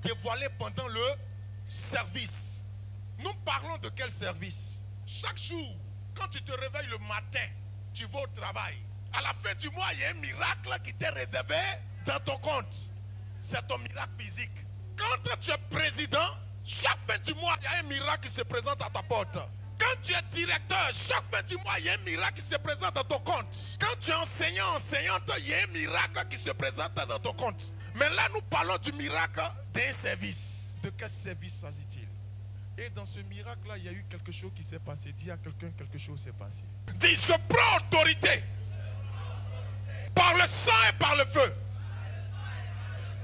dévoilé pendant le service. Nous parlons de quel service? Chaque jour, quand tu te réveilles le matin, tu vas au travail. À la fin du mois, il y a un miracle qui t'est réservé dans ton compte. C'est ton miracle physique. Quand tu es président, chaque fin du mois, il y a un miracle qui se présente à ta porte. Quand tu es directeur, chaque fin du mois, il y a un miracle qui se présente dans ton compte. Quand tu es enseignant, enseignante, il y a un miracle qui se présente dans ton compte. Mais là, nous parlons du miracle d'un service. De quel service s'agit-il? Et dans ce miracle-là, il y a eu quelque chose qui s'est passé. Dis à quelqu'un, quelque chose s'est passé. Dis, je prends autorité par le sang et par le feu.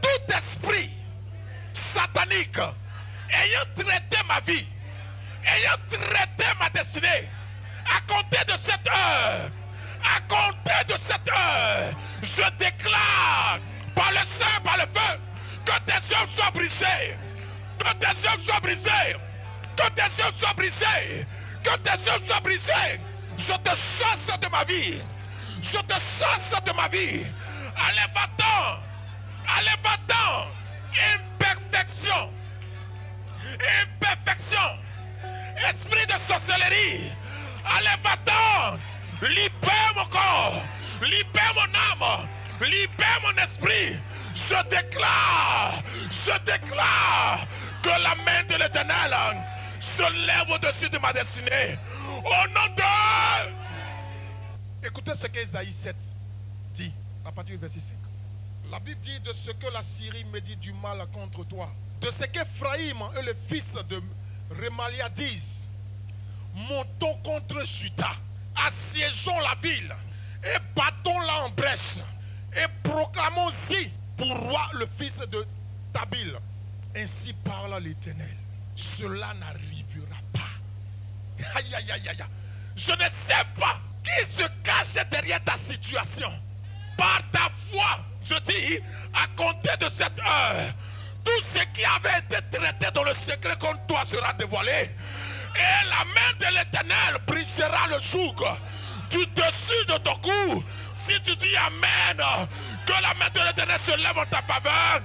Tout esprit satanique ayant traité ma vie, ayant traité ma destinée, à compter de cette heure, à compter de cette heure, je déclare par le sang et par le feu que tes œuvres soient brisées, que tes œuvres soient brisées, que tes œuvres soient brisées, que tes œuvres soient brisées. Je te chasse de ma vie, je te chasse de ma vie. Allez, va-t'en, allez, va-t'en. Imperfection, imperfection, esprit de sorcellerie, allez, va-t'en. Libère mon corps, libère mon âme, libère mon esprit. Je déclare que la main de l'Éternel se lève au-dessus de ma destinée. Au nom de... Écoutez ce qu'Ésaïe 7 dit à partir du verset 5. La Bible dit de ce que la Syrie médite du mal contre toi, de ce qu'Ephraïm et le fils de Remalia disent. Montons contre Juda, assiégeons la ville et battons-la en brèche et proclamons-y pour roi le fils de Tabil. Ainsi parle l'Éternel. Cela n'arrivera pas. Aïe, aïe, aïe, aïe. Je ne sais pas qui se cache derrière ta situation. Par ta foi, je dis, à compter de cette heure, tout ce qui avait été traité dans le secret contre toi sera dévoilé. Et la main de l'Éternel brisera le joug du dessus de ton cou. Si tu dis Amen, que la main de l'Éternel se lève en ta faveur.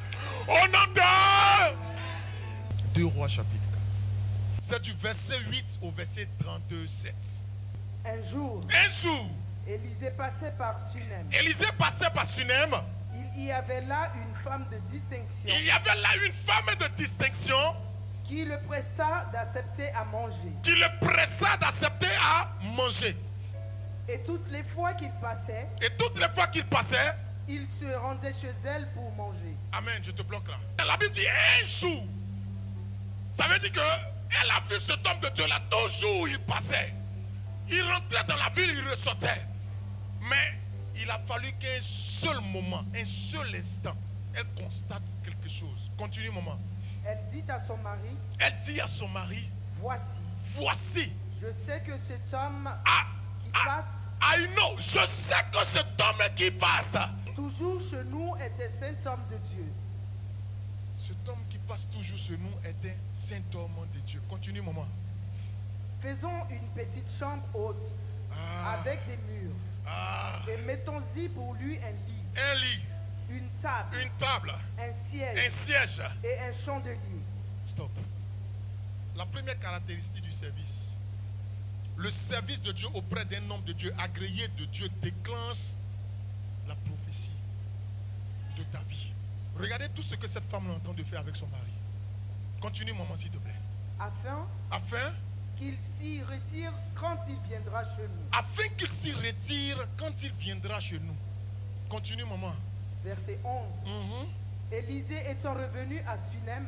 Au nom de 2 Rois chapitre 4. C'est du verset 8 au verset 32, 7. Un jour, Élisée passait par Sunem. Il y avait là une femme de distinction. Qui le pressa d'accepter à manger. Et toutes les fois qu'il passait, il se rendait chez elle pour manger. Amen, je te bloque là. La Bible dit un jour. Ça veut dire qu'elle a vu cet homme de Dieu là, toujours il passait. Il rentrait dans la ville, il ressortait. Mais il a fallu qu'un seul moment, un seul instant, elle constate quelque chose. Continue, maman. Elle dit à son mari, voici. Je sais que cet homme qui passe. I know, je sais que cet homme qui passe. Toujours chez nous est un saint homme de Dieu. Cet homme qui passe toujours chez nous est un saint homme de Dieu. Continue, maman. Faisons une petite chambre haute avec des murs. Et mettons-y pour lui un lit. Une table. Un siège. Et un chandelier. Stop. La première caractéristique du service. Le service de Dieu auprès d'un homme de Dieu, agréé de Dieu, déclenche la prophétie de ta vie. Regardez tout ce que cette femme est en train de faire avec son mari. Continue, maman, s'il te plaît. Afin qu'il s'y retire quand il viendra chez nous. Afin qu'il s'y retire quand il viendra chez nous. Continue, maman. Verset 11. Élisée étant revenu à Sunem,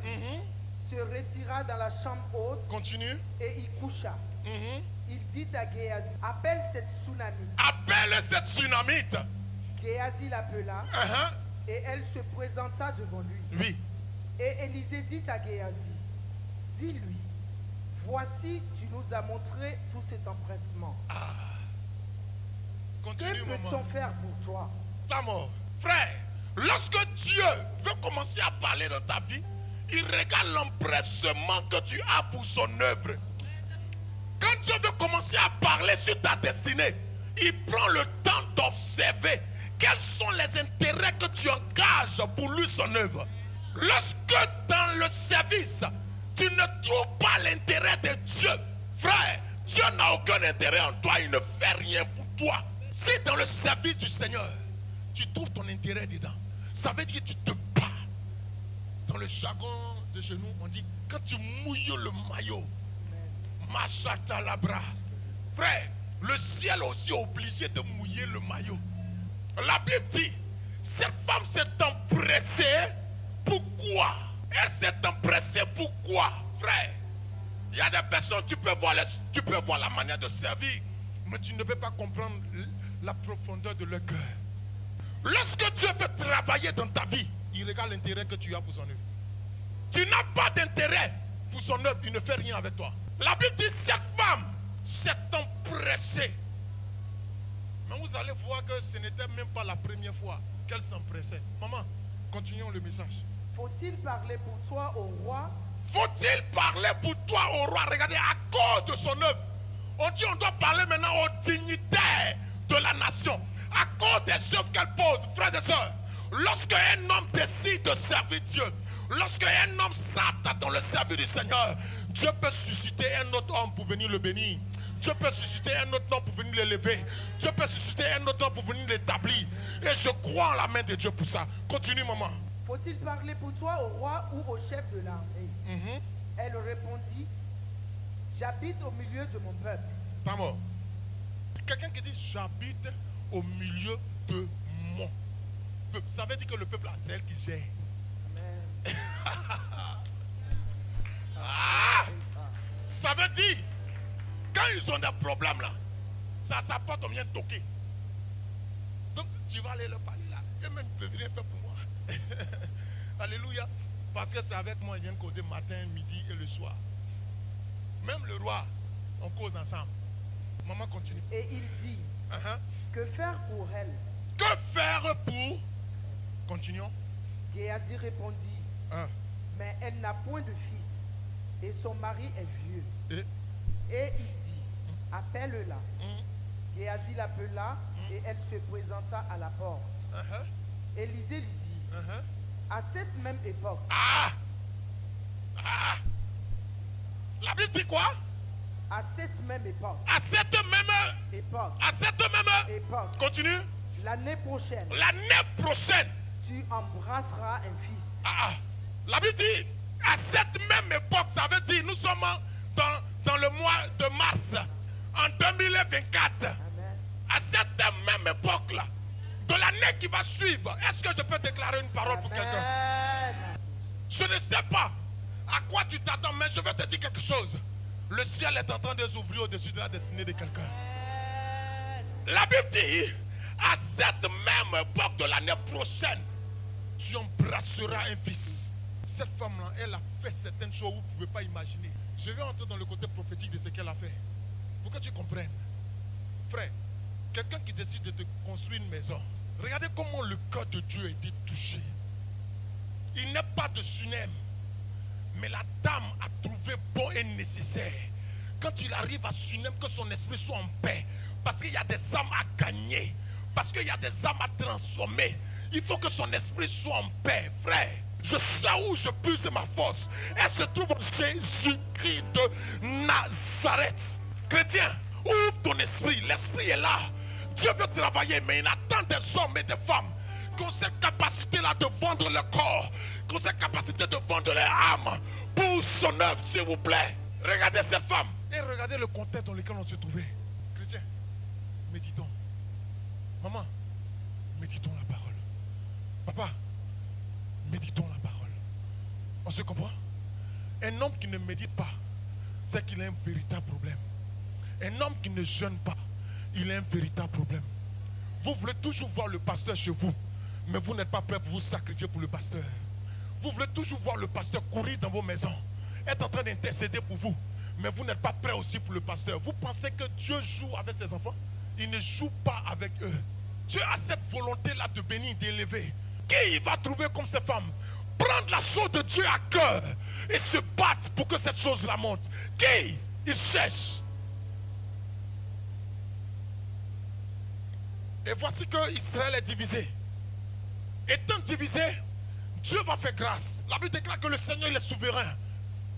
se retira dans la chambre haute. Continue. Et y coucha. Il dit à Géasi, appelle cette Sunamite. Géasi l'appela. Et elle se présenta devant lui. Oui. Et Élisée dit à Géasi, dis-lui, voici, tu nous as montré tout cet empressement. Continue, que peut-on faire pour toi? Ta mort. Frère, lorsque Dieu veut commencer à parler dans ta vie, il regarde l'empressement que tu as pour son œuvre. Quand Dieu veut commencer à parler sur ta destinée, il prend le temps d'observer quels sont les intérêts que tu engages pour lui son œuvre. Lorsque dans le service, tu ne trouves pas l'intérêt de Dieu, frère, Dieu n'a aucun intérêt en toi, il ne fait rien pour toi. Si dans le service du Seigneur, tu trouves ton intérêt dedans, ça veut dire que tu te bats. Dans le jargon de chez nous, on dit, quand tu mouilles le maillot, machata labra. Frère, le ciel est aussi obligé de mouiller le maillot. La Bible dit, cette femme s'est empressée. Pourquoi? Elle s'est empressée. Pourquoi? Frère, il y a des personnes, tu peux voir la manière de servir, mais tu ne peux pas comprendre la profondeur de leur cœur. Lorsque Dieu veut travailler dans ta vie, il regarde l'intérêt que tu as pour son œuvre. Tu n'as pas d'intérêt pour son œuvre, il ne fait rien avec toi. La Bible dit, cette femme s'est empressée. Mais vous allez voir que ce n'était même pas la première fois qu'elle s'empressait. Maman, continuons le message. Faut-il parler pour toi au roi? Faut-il parler pour toi au roi? Regardez, à cause de son œuvre. On dit on doit parler maintenant aux dignitaires de la nation. À cause des œuvres qu'elle pose, frères et sœurs. Lorsqu'un homme décide de servir Dieu, lorsqu'un homme s'attache dans le service du Seigneur, Dieu peut susciter un autre homme pour venir le bénir. Dieu peut susciter un autre homme pour venir l'élever. Dieu peut susciter un autre homme pour venir l'établir. Et je crois en la main de Dieu pour ça. Continue, maman. Faut-il parler pour toi au roi ou au chef de l'armée? Elle répondit, j'habite au milieu de mon peuple. Pas mort. Quelqu'un qui dit, j'habite au milieu de mon peuple. Ça veut dire que le peuple, c'est elle qui gère. Amen. Ça veut dire, quand ils ont des problèmes là, ça s'apporte au mien toqué. Donc tu vas aller leur parler là. Et même ils peuvent rien faire pour moi. Alléluia. Parce que c'est avec moi, ils viennent causer matin, midi et le soir. Même le roi, on cause ensemble. Maman continue. Et il dit, que faire pour elle? Que faire pour? Continuons. Géasi répondit, mais elle n'a point de fils et son mari est vieux. Et il dit, appelle-la. Géasi l'appela et elle se présenta à la porte. Élisée lui dit, à cette même époque. La Bible dit quoi? À cette même époque. À cette même époque. À cette même époque. Continue. L'année prochaine. L'année prochaine. Tu embrasseras un fils. La Bible dit, à cette même époque, ça veut dire, nous sommes dans le mois de mars, en 2024. Amen. À cette même époque-là, de l'année qui va suivre, est-ce que je peux déclarer une parole pour quelqu'un? Je ne sais pas à quoi tu t'attends, mais je vais te dire quelque chose. Le ciel est en train de s'ouvrir au-dessus de la destinée de quelqu'un. La Bible dit, à cette même époque de l'année prochaine, tu embrasseras un fils. Cette femme-là, elle a fait certaines choses que vous ne pouvez pas imaginer. Je vais entrer dans le côté prophétique de ce qu'elle a fait. Pour que tu comprennes. Frère, quelqu'un qui décide de te construire une maison, regardez comment le cœur de Dieu a été touché. Il n'est pas de Sunem, mais la dame a trouvé bon et nécessaire. Quand il arrive à Sunem, que son esprit soit en paix. Parce qu'il y a des âmes à gagner. Parce qu'il y a des âmes à transformer. Il faut que son esprit soit en paix, frère. Je sais où je puise ma force. Elle se trouve en Jésus-Christ de Nazareth. Chrétien, ouvre ton esprit. L'esprit est là. Dieu veut travailler, mais il attend des hommes et des femmes qui ont cette capacité-là de vendre leur corps, qui ont cette capacité de vendre leur âme pour son œuvre, s'il vous plaît. Regardez cette femme et regardez le contexte dans lequel on se trouvait. Chrétien, méditons. Maman, méditons la parole. Papa, méditons la parole. On se comprend? Un homme qui ne médite pas, c'est qu'il a un véritable problème. Un homme qui ne jeûne pas, il a un véritable problème. Vous voulez toujours voir le pasteur chez vous, mais vous n'êtes pas prêt pour vous sacrifier pour le pasteur. Vous voulez toujours voir le pasteur courir dans vos maisons, être en train d'intercéder pour vous, mais vous n'êtes pas prêt aussi pour le pasteur. Vous pensez que Dieu joue avec ses enfants? Il ne joue pas avec eux. Dieu a cette volonté-là de bénir, d'élever. Qui il va trouver comme ces femmes? Prendre la chose de Dieu à cœur et se battre pour que cette chose-là monte. Qui il cherche? Et voici que Israël est divisé. Étant divisé, Dieu va faire grâce. La Bible déclare que le Seigneur il est souverain.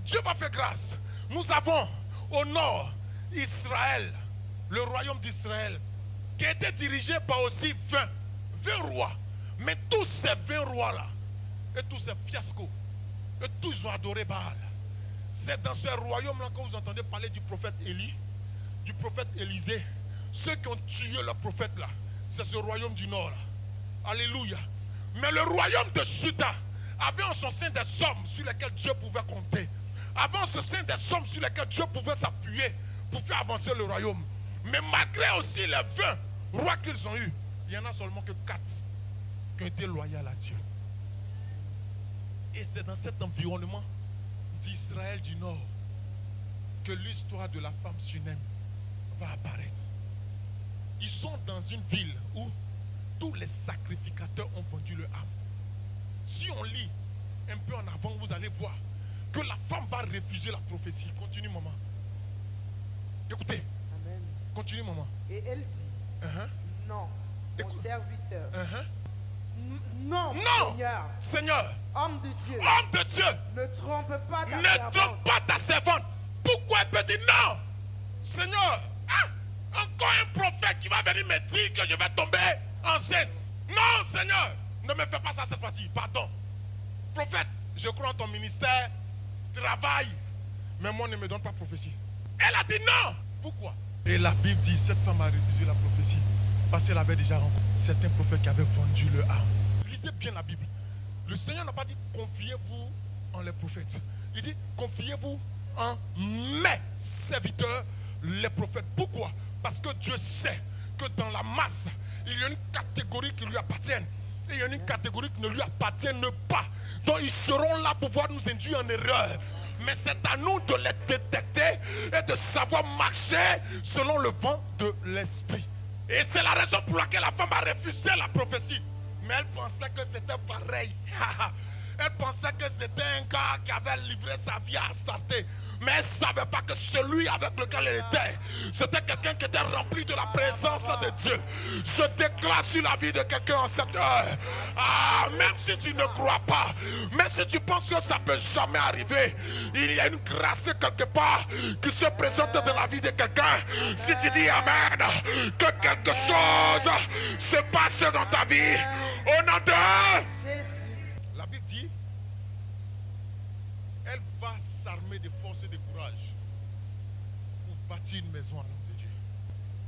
Dieu va faire grâce. Nous avons au nord Israël, le royaume d'Israël, qui a été dirigé par aussi 20 rois. Mais tous ces 20 rois-là, et tous ces fiascos, et tous ont adoré Baal. C'est dans ce royaume-là que vous entendez parler du prophète Élie, du prophète Élisée. Ceux qui ont tué le prophète là, c'est ce royaume du nord là. Alléluia. Mais le royaume de Juda avait en son sein des hommes sur lesquels Dieu pouvait compter. Avait en son sein des hommes sur lesquels Dieu pouvait s'appuyer pour faire avancer le royaume. Mais malgré aussi les 20 rois qu'ils ont eus, il n'y en a seulement que 4 qui ont été loyaux à Dieu. Et c'est dans cet environnement d'Israël du Nord que l'histoire de la femme Sunem va apparaître. Ils sont dans une ville où tous les sacrificateurs ont vendu leur âme. Si on lit un peu en avant, vous allez voir que la femme va refuser la prophétie. Continue, maman. Écoutez. Amen. Continue, maman. Et elle dit, non, mon serviteur. Non, Seigneur. Homme de Dieu. Homme de Dieu. Ne trompe pas ta servante. Ne trompe pas ta servante. Pourquoi elle peut dire non? Seigneur, encore un prophète qui va venir me dire que je vais tomber enceinte. Non, Seigneur, ne me fais pas ça cette fois-ci. Pardon. Prophète, je crois en ton ministère, travaille. Mais moi, ne me donne pas prophétie. Elle a dit non. Pourquoi? Et la Bible dit, cette femme a refusé la prophétie. Parce qu'elle avait déjà rencontré certains prophètes qui avaient vendu leur âme. Lisez bien la Bible. Le Seigneur n'a pas dit confiez-vous en les prophètes. Il dit confiez-vous en mes serviteurs, les prophètes. Pourquoi? Parce que Dieu sait que dans la masse, il y a une catégorie qui lui appartient. Et il y a une catégorie qui ne lui appartiennent pas. Donc ils seront là pour pouvoir nous induire en erreur. Mais c'est à nous de les détecter et de savoir marcher selon le vent de l'esprit. Et c'est la raison pour laquelle la femme a refusé la prophétie. Mais elle pensait que c'était pareil. Elle pensait que c'était un gars qui avait livré sa vie à Astarté. Mais elle ne savait pas que celui avec lequel elle était, c'était quelqu'un qui était rempli de la présence de Dieu. Je déclare sur la vie de quelqu'un en cette heure. Même si tu ne crois pas, même si tu penses que ça ne peut jamais arriver, il y a une grâce quelque part qui se présente dans la vie de quelqu'un. Si tu dis Amen, que quelque chose se passe dans ta vie. Au nom de Jésus. La Bible dit, elle va s'armer de force et de courage pour bâtir une maison à l'homme de Dieu.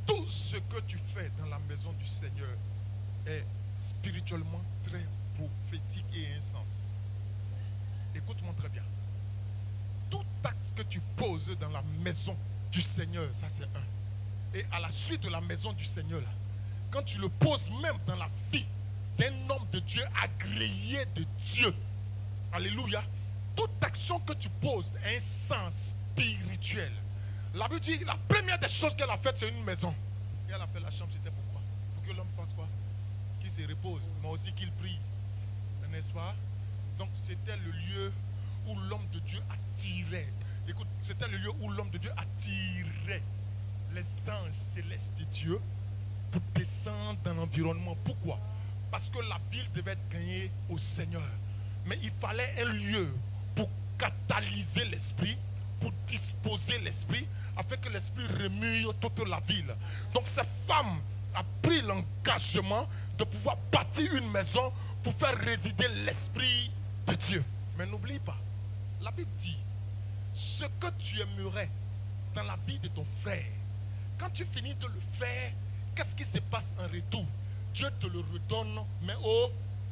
Tout ce que tu fais dans la maison du Seigneur est spirituellement très prophétique et insensé. Écoute-moi très bien. Tout acte que tu poses dans la maison du Seigneur, ça c'est un. Et à la suite de la maison du Seigneur, là, quand tu le poses même dans la vie d'un homme de Dieu agréé de Dieu, alléluia, toute action que tu poses a un sens spirituel. La Bible dit, la première des choses qu'elle a faites, c'est une maison. Et elle a fait la chambre, c'était pourquoi? Pour que l'homme fasse quoi? Qu'il se repose, mais aussi qu'il prie. N'est-ce pas? Donc c'était le lieu où l'homme de Dieu attirait. Écoute, c'était le lieu où l'homme de Dieu attirait les anges célestes de Dieu pour descendre dans l'environnement. Pourquoi? Parce que la ville devait être gagnée au Seigneur. Mais il fallait un lieu pour catalyser l'esprit, pour disposer l'esprit, afin que l'esprit remue toute la ville. Donc cette femme a pris l'engagement de pouvoir bâtir une maison pour faire résider l'esprit de Dieu. Mais n'oublie pas, la Bible dit, ce que tu aimerais dans la vie de ton frère, quand tu finis de le faire, qu'est-ce qui se passe en retour? Dieu te le redonne, mais au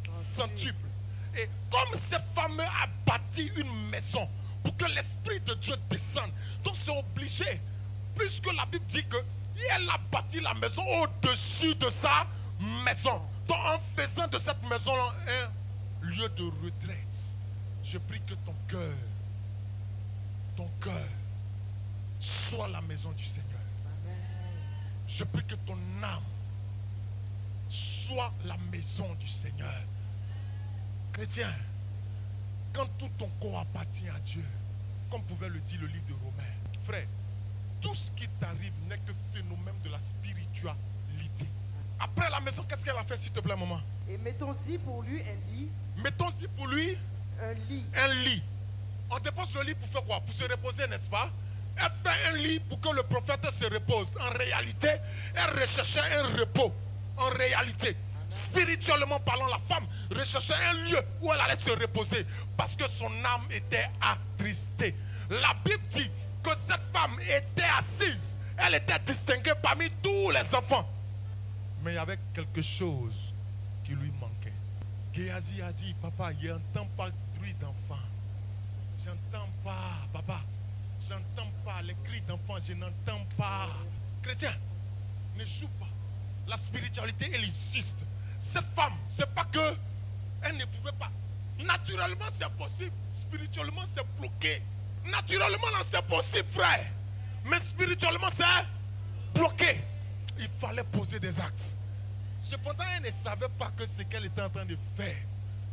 centuple. Et comme cette femme a bâti une maison pour que l'Esprit de Dieu descende, donc c'est obligé, puisque la Bible dit que elle a bâti la maison au-dessus de sa maison. Donc en faisant de cette maison un lieu de retraite, je prie que ton cœur soit la maison du Seigneur. Amen. Je prie que ton âme soit la maison du Seigneur. Chrétien, quand tout ton corps appartient à Dieu, comme pouvait le dire le livre de Romains, frère, tout ce qui t'arrive n'est que phénomène de la spiritualité. Après la maison, qu'est-ce qu'elle a fait, s'il te plaît, maman? Et mettons-y pour lui un lit. Mettons-y pour lui un lit. Un lit. On dépose le lit pour faire quoi? Pour se reposer, n'est-ce pas? Elle fait un lit pour que le prophète se repose. En réalité, elle recherchait un repos. En réalité, spirituellement parlant, la femme recherchait un lieu où elle allait se reposer parce que son âme était attristée. La Bible dit que cette femme était assise. Elle était distinguée parmi tous les enfants. Mais il y avait quelque chose qui lui manquait. Géasi a dit, papa, je n'entends pas le bruit d'enfant. J'entends pas, papa. J'entends pas les cris d'enfants, je n'entends pas. Chrétien, ne joue pas. La spiritualité, elle existe. Cette femme, c'est pas que elle ne pouvait pas. Naturellement, c'est possible. Spirituellement, c'est bloqué. Naturellement, c'est possible, frère. Mais spirituellement, c'est bloqué. Il fallait poser des actes. Cependant, elle ne savait pas que ce qu'elle était en train de faire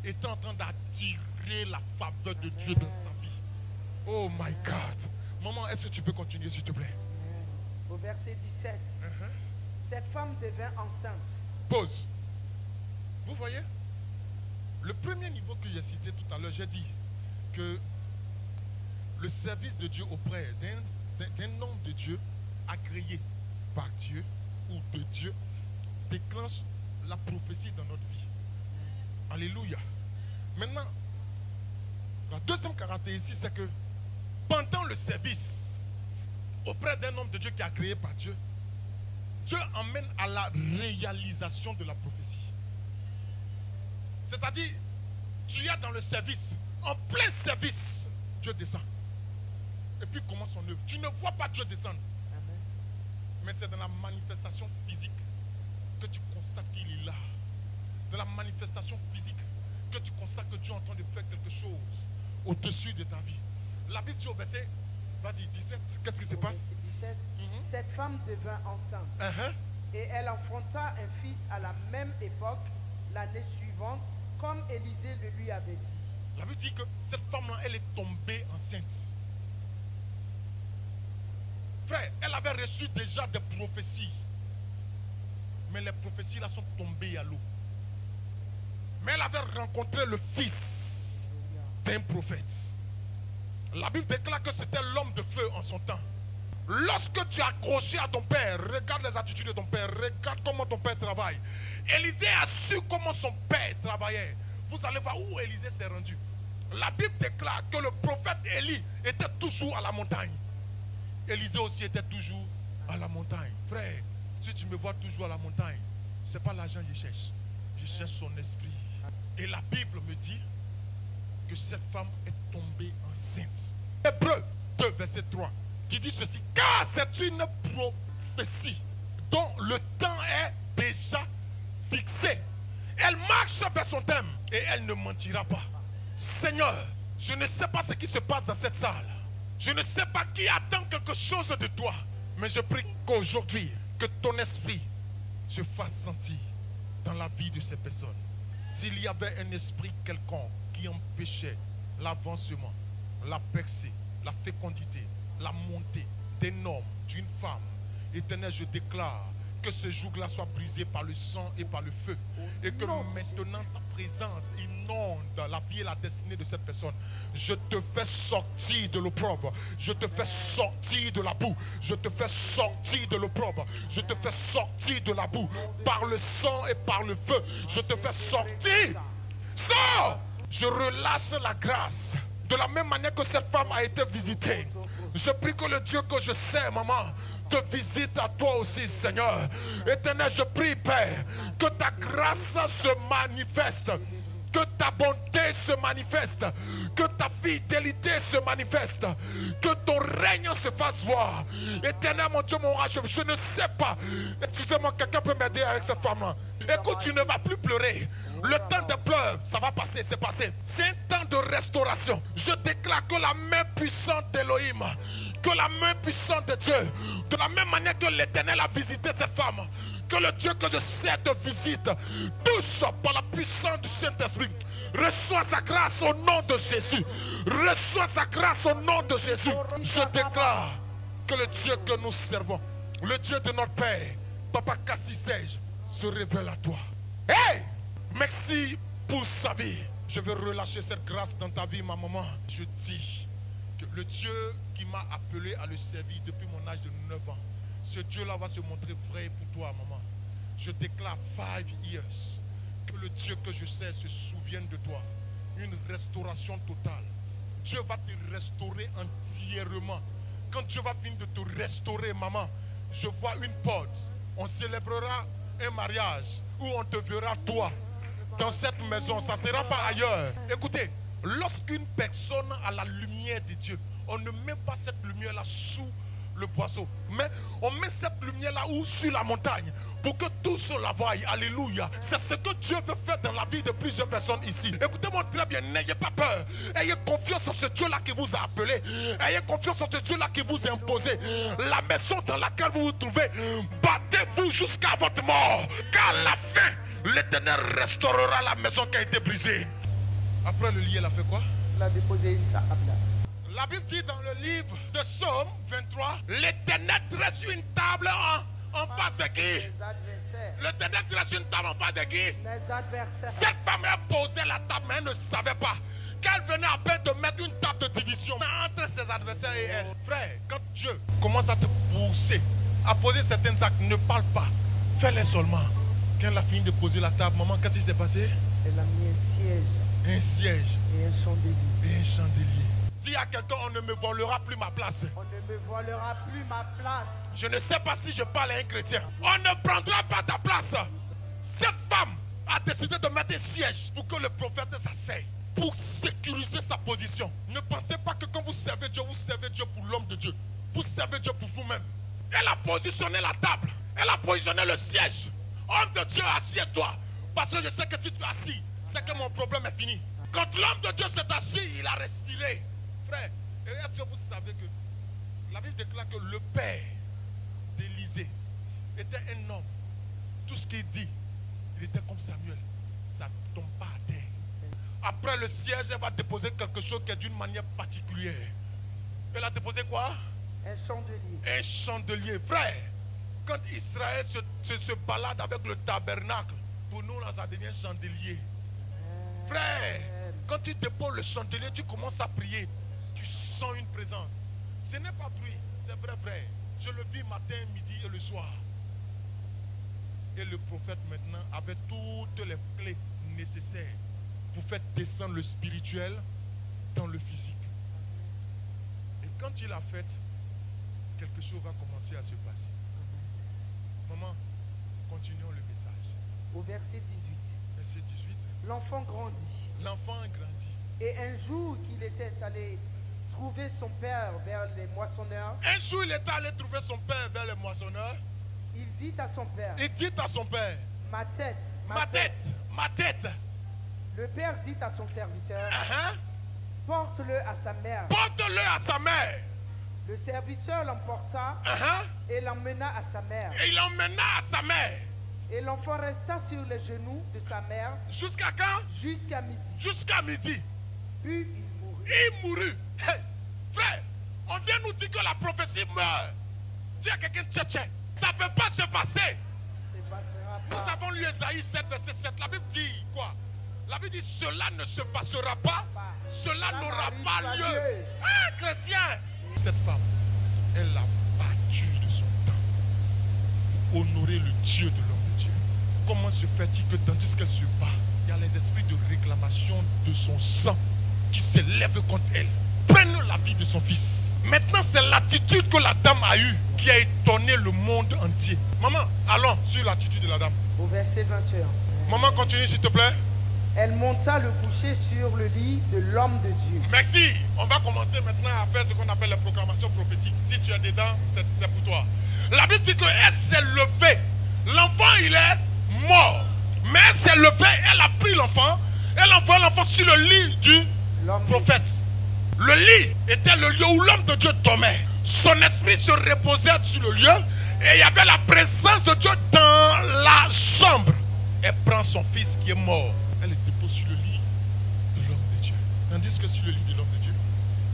était en train d'attirer la faveur de Dieu dans sa vie. Oh my God. Maman, est-ce que tu peux continuer, s'il te plaît? Au verset 17. Cette femme devint enceinte. Pause. Vous voyez? Le premier niveau que j'ai cité tout à l'heure, j'ai dit que le service de Dieu auprès d'un homme de Dieu, agréé par Dieu ou de Dieu, déclenche la prophétie dans notre vie. Alléluia. Maintenant, la deuxième caractéristique, c'est que pendant le service auprès d'un homme de Dieu qui est agréé par Dieu, Dieu emmène à la réalisation de la prophétie. C'est-à-dire, tu es dans le service, en plein service, Dieu descend. Et puis commence son œuvre. Tu ne vois pas Dieu descendre. Amen. Mais c'est dans la manifestation physique que tu constates qu'il est là. Dans la manifestation physique que tu constates que Dieu est en train de faire quelque chose au-dessus de ta vie. La Bible dit au verset, vas-y, 17, qu'est-ce qui se passe? 17. Cette femme devint enceinte. Et elle enfanta un fils à la même époque, l'année suivante, comme Élisée le lui avait dit. La Bible dit que cette femme-là, elle est tombée enceinte. Frère, elle avait reçu déjà des prophéties. Mais les prophéties là sont tombées à l'eau. Mais elle avait rencontré le fils d'un prophète. La Bible déclare que c'était l'homme de feu en son temps. Lorsque tu es accroché à ton père, regarde les attitudes de ton père, regarde comment ton père travaille. Élisée a su comment son père travaillait. Vous allez voir où Élisée s'est rendu. La Bible déclare que le prophète Élie était toujours à la montagne. Élisée aussi était toujours à la montagne. Frère, si tu me vois toujours à la montagne, ce n'est pas l'argent que je cherche. Je cherche son esprit. Et la Bible me dit que cette femme est tombée enceinte. Hébreux 2, verset 3, qui dit ceci. Car c'est une prophétie dont le temps est déjà fixé. Elle marche vers son thème et elle ne mentira pas. Seigneur, je ne sais pas ce qui se passe dans cette salle. Je ne sais pas qui attend quelque chose de toi. Mais je prie qu'aujourd'hui, que ton esprit se fasse sentir dans la vie de ces personnes. S'il y avait un esprit quelconque qui empêchait l'avancement, la percée, la fécondité, la montée d'un homme, d'une femme, Éternel, je déclare que ce joug-là soit brisé par le sang et par le feu. Et que maintenant ta présence inonde la vie et la destinée de cette personne. Je te fais sortir de l'opprobre. Je te fais sortir de la boue. Je te fais sortir de l'opprobre. Je te fais sortir de la boue. Par le sang et par le feu. Je te fais sortir. Sors! Je relâche la grâce. De la même manière que cette femme a été visitée. Je prie que le Dieu que je sais, maman, te visite à toi aussi, Seigneur. Éternel, je prie, Père, que ta grâce se manifeste, que ta bonté se manifeste, que ta fidélité se manifeste, que ton règne se fasse voir. Éternel, mon Dieu, mon roi, je ne sais pas. Excusez-moi, quelqu'un peut m'aider avec cette femme-là. Écoute, tu ne vas plus pleurer. Le temps de pleurs, ça va passer, c'est passé. C'est un temps de restauration. Je déclare que la main puissante d'Élohim, que la main puissante de Dieu, de la même manière que l'Éternel a visité cette femme, que le Dieu que je sais te visite, touche par la puissance du Saint-Esprit. Reçois sa grâce au nom de Jésus. Reçois sa grâce au nom de Jésus. Je déclare que le Dieu que nous servons, le Dieu de notre Père, Papa Kassi Sej, se révèle à toi. Hey! Merci pour sa vie. Je veux relâcher cette grâce dans ta vie, ma maman. Je dis que le Dieu qui m'a appelé à le servir depuis mon âge de 9 ans, ce Dieu-là va se montrer vrai pour toi, maman. Je déclare 5 years. Que le Dieu que je sais se souvienne de toi. Une restauration totale. Dieu va te restaurer entièrement. Quand Dieu va finir de te restaurer, maman, je vois une porte. On célébrera un mariage où on te verra toi dans cette maison. Ça ne sera pas ailleurs. Écoutez, lorsqu'une personne a la lumière de Dieu, on ne met pas cette lumière-là sous le boisseau, mais on met cette lumière-là où sur la montagne pour que tous la voient. Alléluia. C'est ce que Dieu veut faire dans la vie de plusieurs personnes ici. Écoutez-moi très bien, n'ayez pas peur. Ayez confiance en ce Dieu-là qui vous a appelé. Ayez confiance en ce Dieu-là qui vous a imposé. La maison dans laquelle vous vous trouvez, battez-vous jusqu'à votre mort. Car à la fin, l'Éternel restaurera la maison qui a été brisée. Après le lit, elle a fait quoi? Elle a déposé une table. La Bible dit dans le livre de Psaume 23, l'Éternel dresse une table en face de qui? L'Éternel dresse une table en face de qui? Les adversaires. Cette femme a posé la table, mais elle ne savait pas qu'elle venait à peine de mettre une table de division entre ses adversaires et elle. Frère, quand Dieu commence à te pousser à poser certains actes, ne parle pas, fais-les seulement. Quand elle a fini de poser la table, maman, qu'est-ce qui s'est passé? Elle a mis un siège. Un siège. Et un chandelier. Et un chandelier. Dis à quelqu'un, on ne me volera plus ma place. On ne me volera plus ma place. Je ne sais pas si je parle à un chrétien. On ne prendra pas ta place. Cette femme a décidé de mettre un siège pour que le prophète s'asseye, pour sécuriser sa position. Ne pensez pas que quand vous servez Dieu pour l'homme de Dieu. Vous servez Dieu pour vous-même. Elle a positionné la table. Elle a positionné le siège. Homme de Dieu, assieds-toi. Parce que je sais que si tu es assis, c'est que mon problème est fini. Quand l'homme de Dieu s'est assis, il a respiré. Frère, est-ce que vous savez que la Bible déclare que le père d'Élisée était un homme. Tout ce qu'il dit, il était comme Samuel. Ça ne tombe pas à terre. Après le siège, elle va déposer quelque chose qui est d'une manière particulière. Elle a déposé quoi? Un chandelier. Un chandelier. Frère, quand Israël se balade avec le tabernacle, pour nous, là, ça devient chandelier. Frère, quand tu déposes le chandelier, tu commences à prier. Tu sens une présence. Ce n'est pas bruit, c'est vrai, frère. Je le vis matin, midi et le soir. Et le prophète maintenant avait toutes les clés nécessaires pour faire descendre le spirituel dans le physique. Et quand il a fait, quelque chose va commencer à se passer. Maman, continuons le message. Au verset 18. Verset 18. L'enfant grandit. L'enfant grandit. Et un jour qu'il était allé trouver son père vers les moissonneurs. Un jour, il était allé trouver son père vers les moissonneurs. Il dit à son père. Il dit à son père. Ma tête. Ma tête. Ma tête. Le père dit à son serviteur. Porte-le à sa mère. Porte-le à sa mère. Le serviteur l'emporta et l'emmena à sa mère. Et il l'emmena à sa mère. Et l'enfant resta sur les genoux de sa mère. Jusqu'à quand? Jusqu'à midi. Jusqu'à midi. Puis il mourut. Il mourut. Hey, frère, on vient nous dire que la prophétie meurt. Dis à quelqu'un, tchétché, ça ne peut pas se passer. Nous avons lu Ésaïe 7, verset 7. La Bible dit quoi? La Bible dit, cela ne se passera pas. Cela n'aura pas lieu. Ah, chrétien. Cette femme, elle a battu de son temps pour honorer le Dieu de l'homme de Dieu. Comment se fait-il que tandis qu'elle se bat, il y a les esprits de réclamation de son sang qui s'élèvent contre elle, prennent la vie de son fils. Maintenant, c'est l'attitude que la dame a eue qui a étonné le monde entier. Maman, allons sur l'attitude de la dame. Au verset 21. Maman, continue s'il te plaît. Elle monta le coucher sur le lit de l'homme de Dieu. Merci. On va commencer maintenant à faire ce qu'on appelle la proclamation prophétique. Si tu es dedans, c'est pour toi. La Bible dit qu'elle s'est levée. L'enfant, il est mort. Mais elle s'est levée, elle a pris l'enfant. Elle envoie l'enfant sur le lit du prophète. Le lit était le lieu où l'homme de Dieu dormait. Son esprit se reposait sur le lieu. Et il y avait la présence de Dieu dans la chambre. Elle prend son fils qui est mort. Elle le dépose sur le lit de l'homme de Dieu. Tandis que sur le lit de l'homme de Dieu,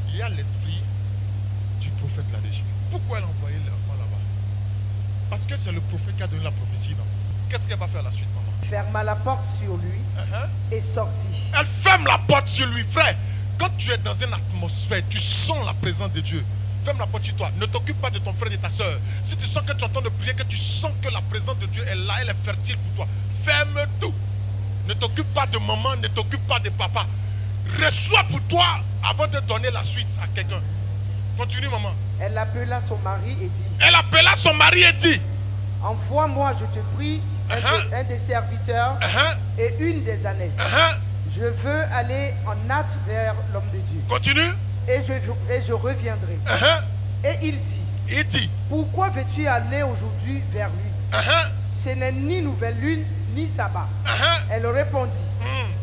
il y a l'esprit du prophète là-dessus. Pourquoi elle a envoyé l'enfant là-bas? Parce que c'est le prophète qui a donné la prophétie. Non? Qu'est-ce qu'elle va faire la suite, maman? Ferma la porte sur lui et sortit. Elle ferme la porte sur lui, frère. Quand tu es dans une atmosphère, tu sens la présence de Dieu. Ferme la porte sur toi. Ne t'occupe pas de ton frère et de ta soeur. Si tu sens que tu entends de prier, que tu sens que la présence de Dieu est là, elle est fertile pour toi. Ferme tout. Ne t'occupe pas de maman, ne t'occupe pas de papa. Reçois pour toi avant de donner la suite à quelqu'un. Continue, maman. Elle appela son mari et dit. Elle appela son mari et dit. Envoie-moi, je te prie, un des serviteurs et une des ânesses. Je veux aller en hâte vers l'homme de Dieu. Continue. Et je reviendrai. Et il dit. Pourquoi veux-tu aller aujourd'hui vers lui? Ce n'est ni nouvelle lune, ni sabbat. Elle répondit.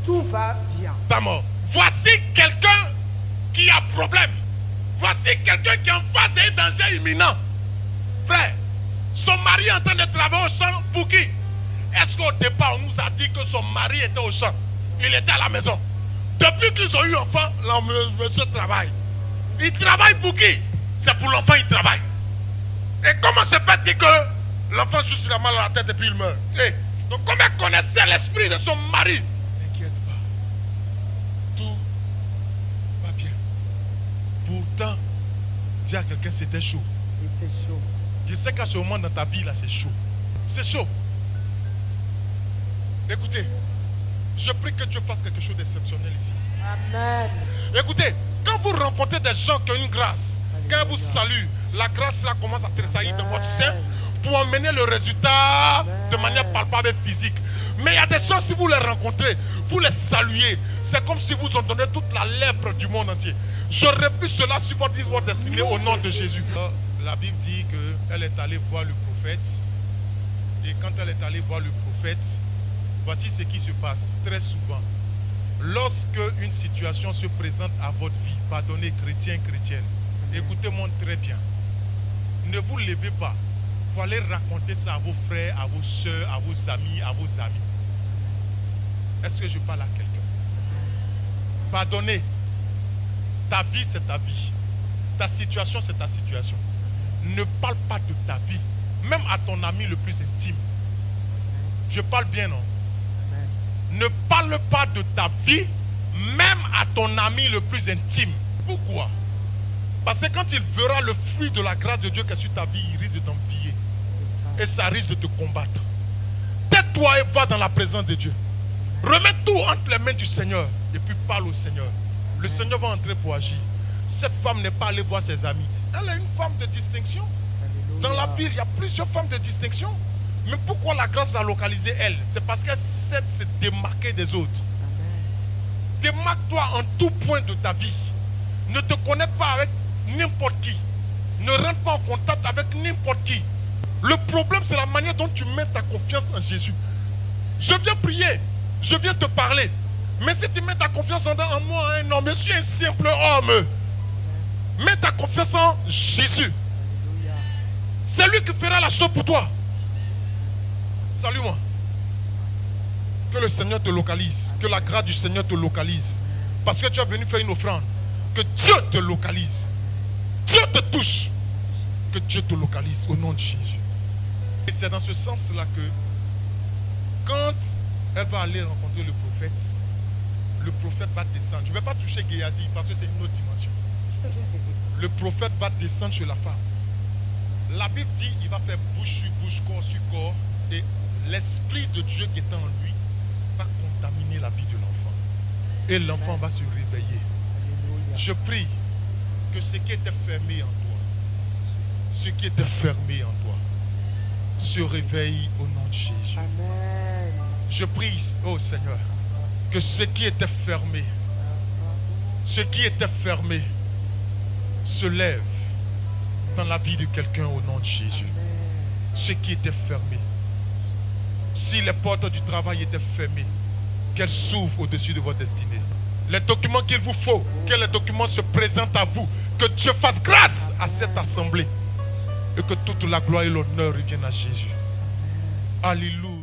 Tout va bien. Pas mort. Voici quelqu'un qui a problème. Voici quelqu'un qui est en face d'un danger imminent. Frère, son mari est en train de travailler au champ pour qui? Est-ce qu'au départ on nous a dit que son mari était au champ? Il était à la maison. Depuis qu'ils ont eu enfant, le monsieur travaille. Il travaille pour qui? C'est pour l'enfant, il travaille. Et comment se fait-il que l'enfant juste la mal à la tête et puis il meurt? Donc comme elle connaissait l'esprit de son mari, n'inquiète pas. Tout va bien. Pourtant, dis à quelqu'un c'était chaud. C'était chaud. Je sais qu'à ce moment dans ta vie là c'est chaud. C'est chaud. Écoutez, je prie que Dieu fasse quelque chose d'exceptionnel ici. Amen. Écoutez, quand vous rencontrez des gens qui ont une grâce, quand ils vous saluent, la grâce là commence à tressaillir dans votre sein pour emmener le résultat de manière palpable et physique. Mais il y a des gens, si vous les rencontrez, vous les saluez, c'est comme si vous en donnez toute la lèpre du monde entier. Je refuse cela sur votre vie, votre destinée au nom de Jésus. La Bible dit qu'elle est allée voir le prophète. Et quand elle est allée voir le prophète, voici ce qui se passe très souvent. Lorsque une situation se présente à votre vie, pardonnez chrétiens, chrétiennes, écoutez-moi très bien. Ne vous levez pas pour aller raconter ça à vos frères, à vos soeurs, à vos amis, à vos amis. Est-ce que je parle à quelqu'un? Pardonnez. Ta vie, c'est ta vie. Ta situation, c'est ta situation. Ne parle pas de ta vie, même à ton ami le plus intime. Je parle bien, non? Ne parle pas de ta vie, même à ton ami le plus intime. Pourquoi? Parce que quand il verra le fruit de la grâce de Dieu qui est sur ta vie, il risque d'envier. Et ça risque de te combattre. Tais-toi et va dans la présence de Dieu. Remets tout entre les mains du Seigneur et puis parle au Seigneur. Le Seigneur va entrer pour agir. Cette femme n'est pas allée voir ses amis. Elle est une femme de distinction. Dans la ville, il y a plusieurs femmes de distinction. Mais pourquoi la grâce a localisé elle? C'est parce qu'elle sait se démarquer des autres. Démarque-toi en tout point de ta vie. Ne te connecte pas avec n'importe qui. Ne rentre pas en contact avec n'importe qui. Le problème, c'est la manière dont tu mets ta confiance en Jésus. Je viens prier. Je viens te parler. Mais si tu mets ta confiance en moi, un homme, je suis un simple homme. Mets ta confiance en Jésus. C'est lui qui fera la chose pour toi. Salue-moi. Que le Seigneur te localise. Que la grâce du Seigneur te localise. Parce que tu es venu faire une offrande. Que Dieu te localise. Dieu te touche. Que Dieu te localise au nom de Jésus. Et c'est dans ce sens-là que quand elle va aller rencontrer le prophète va descendre. Je ne vais pas toucher Géasi parce que c'est une autre dimension. Le prophète va descendre sur la femme. La Bible dit il va faire bouche sur bouche, corps sur corps. Et l'esprit de Dieu qui est en lui va contaminer la vie de l'enfant. Et l'enfant va se réveiller. Je prie que ce qui était fermé en toi, ce qui était fermé en toi, se réveille au nom de Jésus. Amen. Je prie, oh Seigneur, que ce qui était fermé, se lève dans la vie de quelqu'un au nom de Jésus. Ce qui était fermé. Si les portes du travail étaient fermées, qu'elles s'ouvrent au-dessus de votre destinée. Les documents qu'il vous faut, que les documents se présentent à vous. Que Dieu fasse grâce à cette assemblée. Et que toute la gloire et l'honneur reviennent à Jésus. Alléluia.